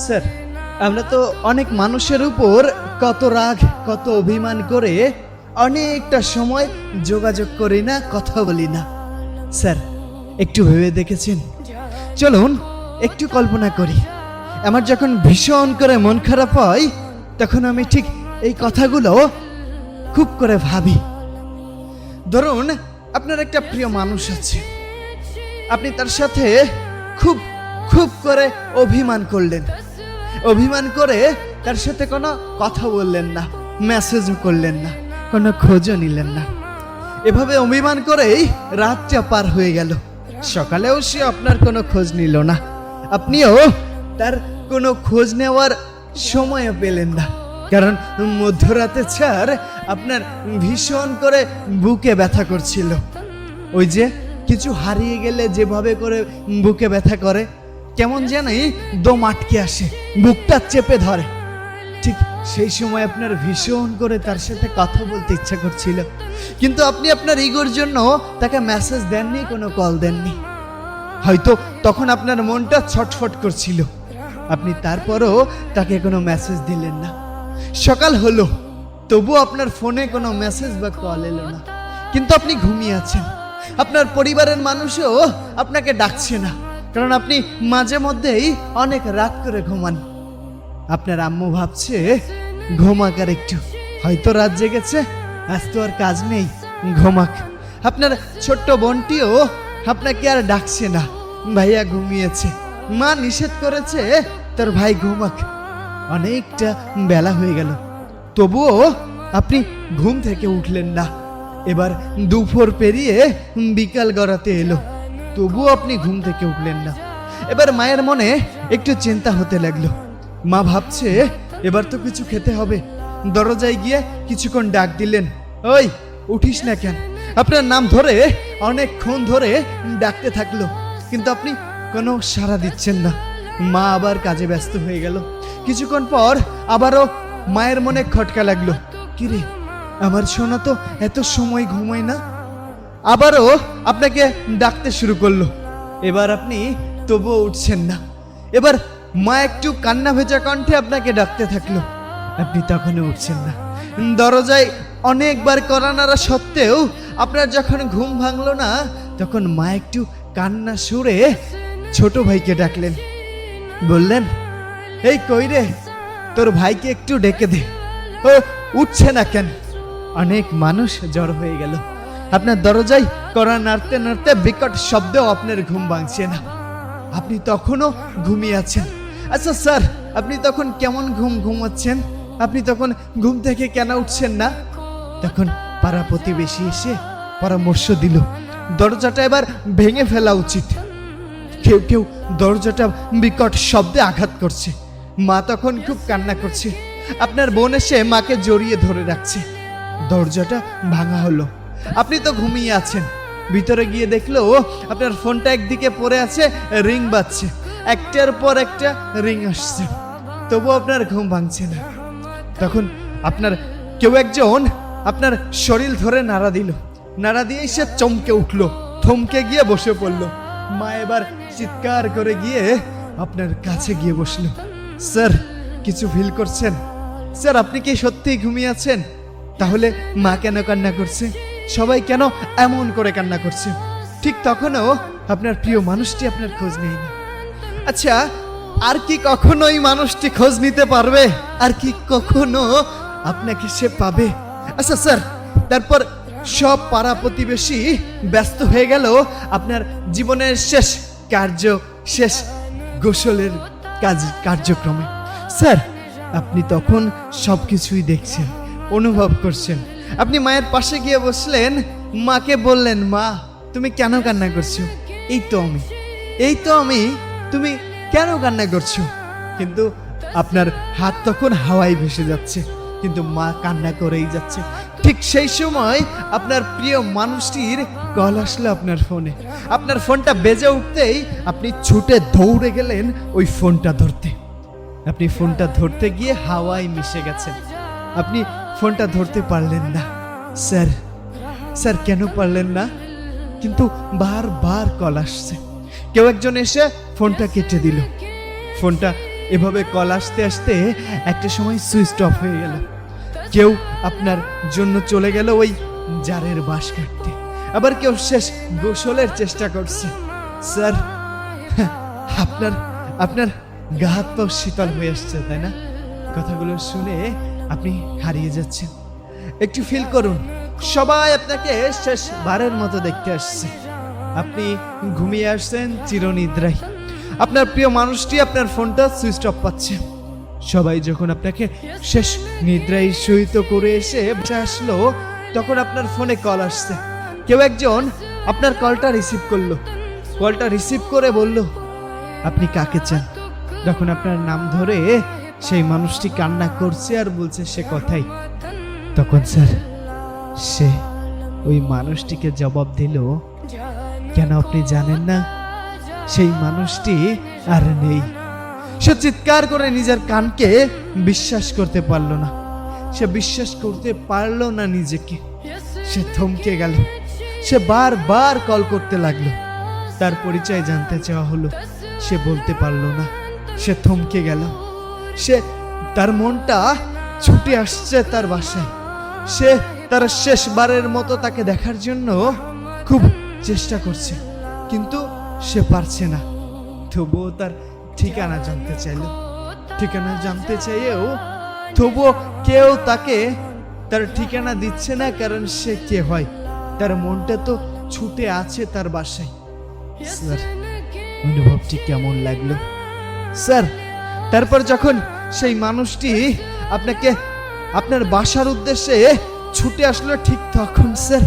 Sir, আমরা তো অনেক মানুষের উপর কত রাগ কত অভিমান করে অনেকটা সময় যোগাযোগ করি না, কথা বলি না। স্যার, একটু ভেবে দেখেছেন? চলুন একটু কল্পনা করি, আমার যখন ভীষণ করে মন খারাপ হয় তখন আমি ঠিক এই কথাগুলো খুব করে ভাবি। ধরুন আপনার একটা প্রিয় মানুষ আছে, আপনি তার সাথে খুব খুব করে অভিমান করলেন, অভিমান করে তার সাথে কোনো কথা বললেন না, মেসেজও করলেন না, কোনো খোঁজও নিলেন না। এভাবে অভিমান করেই রাতটা পার হয়ে গেল। সকালেও সে আপনার কোনো খোঁজ নিল না, আপনিও তার কোনো খোঁজ নেওয়ার সময়ও পেলেন না, কারণ মধ্যরাতে স্যার আপনার ভীষণ করে বুকে ব্যথা করছিল। ওই যে কিছু হারিয়ে গেলে যেভাবে করে বুকে ব্যথা করে, কেমন জানি দম আটকে আসে, বুকটা চেপে ধরে, ঠিক সেই সময় আপনার ভীষণ করে তার সাথে কথা বলতে ইচ্ছা করছিল, কিন্তু আপনি আপনার ইগোর জন্য তাকে মেসেজ দেননি, কোনো কল দেননি। হয়তো তখন আপনার মনটা ছটফট করছিল, আপনি তারপরও তাকে কোনো মেসেজ দিলেন না। সকাল হলো, তবু আপনার ফোনে কোনো মেসেজ বা কল এলো না, কিন্তু আপনি ঘুমিয়ে আছেন। আপনার পরিবারের মানুষও আপনাকে ডাকছে না, কারণ আপনি মাঝে মধ্যেই অনেক রাত করে ঘুমান। আপনার আম্মু ভাবছে ঘুমাক আর একটু, হয়তো রাত জেগেছে, আজ তো আর কাজ নেই, ঘুমাক। আপনার ছোট্ট বোনটিও আপনাকে আর ডাকছে না, ভাইয়া ঘুমিয়েছে, মা নিষেধ করেছে তোর ভাই ঘুমাক। অনেকটা বেলা হয়ে গেল, তবুও আপনি ঘুম থেকে উঠলেন না। এবার দুপুর পেরিয়ে বিকাল গড়াতে এলো, তবুও আপনি ঘুম থেকে উঠলেন না। এবার মায়ের মনে একটু চিন্তা হতে লাগলো, মা ভাবছে এবার তো কিছু খেতে হবে। দরজায় গিয়ে কিছুক্ষণ ডাক দিলেন, ওই উঠিস না কেন? আপনার নাম ধরে অনেকক্ষণ ধরে ডাকতে থাকলো, কিন্তু আপনি কোনো সাড়া দিচ্ছেন না। মা আবার কাজে ব্যস্ত হয়ে গেল। কিছুক্ষণ পর আবারও মায়ের মনে খটকা লাগলো, কিরে আমার সোনা তো এত সময় ঘুমায় না। আবারও আপনাকে ডাকতে শুরু করলো, এবার আপনি তবুও উঠছেন না। এবার মা একটু কান্না ভেজা কণ্ঠে আপনাকে ডাকতে থাকলো, আপনি তখনও উঠছেন না। দরজায় অনেকবার কড়া নাড়া সত্ত্বেও আপনার যখন ঘুম ভাঙলো না, তখন মা একটু কান্না সুরে ছোট ভাইকে ডাকলেন, বললেন, এই কই রে, তোর ভাইকে একটু ডেকে দে, ও উঠছে না কেন? অনেক মানুষ জড়ো হয়ে গেল। আপনার দরজায় কড়া নাড়তে নাড়তে বিকট শব্দেও আপনার ঘুম ভাঙছে না, আপনি তখনও ঘুমিয়ে আছেন। আচ্ছা স্যার, আপনি তখন কেমন ঘুমাচ্ছেন? আপনি তখন ঘুম থেকে কেন উঠছেন না? তখন পাড়া প্রতিবেশী এসে পরামর্শ দিল, দরজাটা এবার ভেঙে ফেলা উচিত। কেউ কেউ দরজাটা বিকট শব্দে আঘাত করছে। মা তখন খুব কান্না করছে, আপনার বোন এসে মাকে জড়িয়ে ধরে রাখছে। দরজাটা ভাঙা হলো, আপনি তো ঘুমিয়ে আছেন। ভিতরে গিয়ে দেখলো আপনার ফোনটা একদিকে পড়ে আছে, রিং বাজছে, একটার পর একটা রিং আসছে, তবু আপনার ঘুম ভাঙছে না। তখন আপনার কেউ একজন আপনার শরীর ধরে নাড়া দিল, নাড়া দিয়ে সে চমকে উঠলো, থমকে গিয়ে বসে পড়লো। মা এবার চিৎকার করে গিয়ে আপনার কাছে গিয়ে বসলো, স্যার কিছু ফিল করছেন? স্যার আপনি কি সত্যিই ঘুমিয়ে আছেন? তাহলে মা কেন কান্না করছে? সবাই কেন এমন করে কান্না করছে? ঠিক তখনও আপনার প্রিয় মানুষটি আপনার খোঁজ নেয়নি। আচ্ছা, আর কি কখনো এই মানুষটি খোঁজ নিতে পারবে? আর কি কখনো আপনাকে সে পাবে? আচ্ছা স্যার, তারপর সব পাড়া প্রতিবেশী ব্যস্ত হয়ে গেল আপনার জীবনের শেষ শেষ গোসলের কার্যক্রমে। স্যার, আপনি তখন সবকিছুই দেখছেন, অনুভব করছেন। আপনি মায়ের পাশে গিয়ে বসলেন, মাকে বললেন, মা তুমি কেন কান্না করছো? এই তো আমি, তুমি কেন কান্না করছো? কিন্তু আপনার হাত তখন হাওয়ায় ভেসে যাচ্ছে, কিন্তু মা কান্না করেই যাচ্ছে। ঠিক সেই সময় আপনার প্রিয় মানুষটির কল আসলো আপনার ফোনে। আপনার ফোনটা বেজে উঠতেই আপনি ছুটে দৌড়ে গেলেন ওই ফোনটা ধরতে। আপনি ফোনটা ধরতে গিয়ে হাওয়ায় মিশে গেছেন, আপনি ফোনটা ধরতে পারলেন না। স্যার কেন পারলেন না? কিন্তু বারবার কল আসছে। কেউ একজন এসে ফোনটা কেটে দিল। ফোনটা এভাবে কল আসতে আসতে একটা সময় সুইচ অফ হয়ে গেল। কেউ আপনার জন্য চলে গেল ওই জারের বাঁশ কাটতে, আবার কেউ শেষ গোসলের চেষ্টা করছে। স্যার, আপনার আপনার গা হাত পাও শীতল হয়ে আসছে, তাই না? কথাগুলো শুনে আপনি হারিয়ে যাচ্ছেন। একটু ফিল করুন, সবাই আপনাকে শেষবারের মতো দেখতে আসছে। আপনি ঘুমিয়ে আসছেন চিরনিদ্রায়। আপনার প্রিয় মানুষটি আপনার ফোনটা সুইচ অফ পাচ্ছে। সবাই যখন আপনাকে শেষ নিদ্রায় সহিত করে এসে বসে আসলো, তখন আপনার ফোনে কল আসছে। কেউ একজন আপনার কলটা রিসিভ করলো। কলটা রিসিভ করে বলল, আপনি কাকে চান? যখন আপনার নাম ধরে সেই মানুষটি কান্না করছে আর বলছে সে কথাই, তখন স্যার সে ওই মানুষটিকে জবাব দিল, কেন আপনি জানেন না? সেই মানুষটি আর নেই। সে চিৎকার করে নিজের কানকে বিশ্বাস করতে পারল না। সে বিশ্বাস করতে পারল না নিজেকে। সে থমকে গেল। সে বারবার কল করতে লাগলো। তার পরিচয় জানতে চাওয়া হলো, সে বলতে পারল না। সে থমকে গেল। তার মনটা ছুটে আসছে তার বাসায়। সে তার শেষবারের মতো তাকে দেখার জন্য খুব চেষ্টা করছে, কিন্তু সে পারছে না। তবুও তার ঠিকানা জানতে চাইল। ঠিকানা জানতে চাইলেও তবুও কেউ তাকে তার ঠিকানা দিচ্ছে না, কারণ সে কে হয়? তার মনটা তো ছুটে আছে তার বাসায়। স্যার, অনুভবটি কেমন লাগলো? স্যার, তারপর যখন সেই মানুষটি আপনাকে আপনার বাসার উদ্দেশ্যে ছুটে আসলো, ঠিক তখন স্যার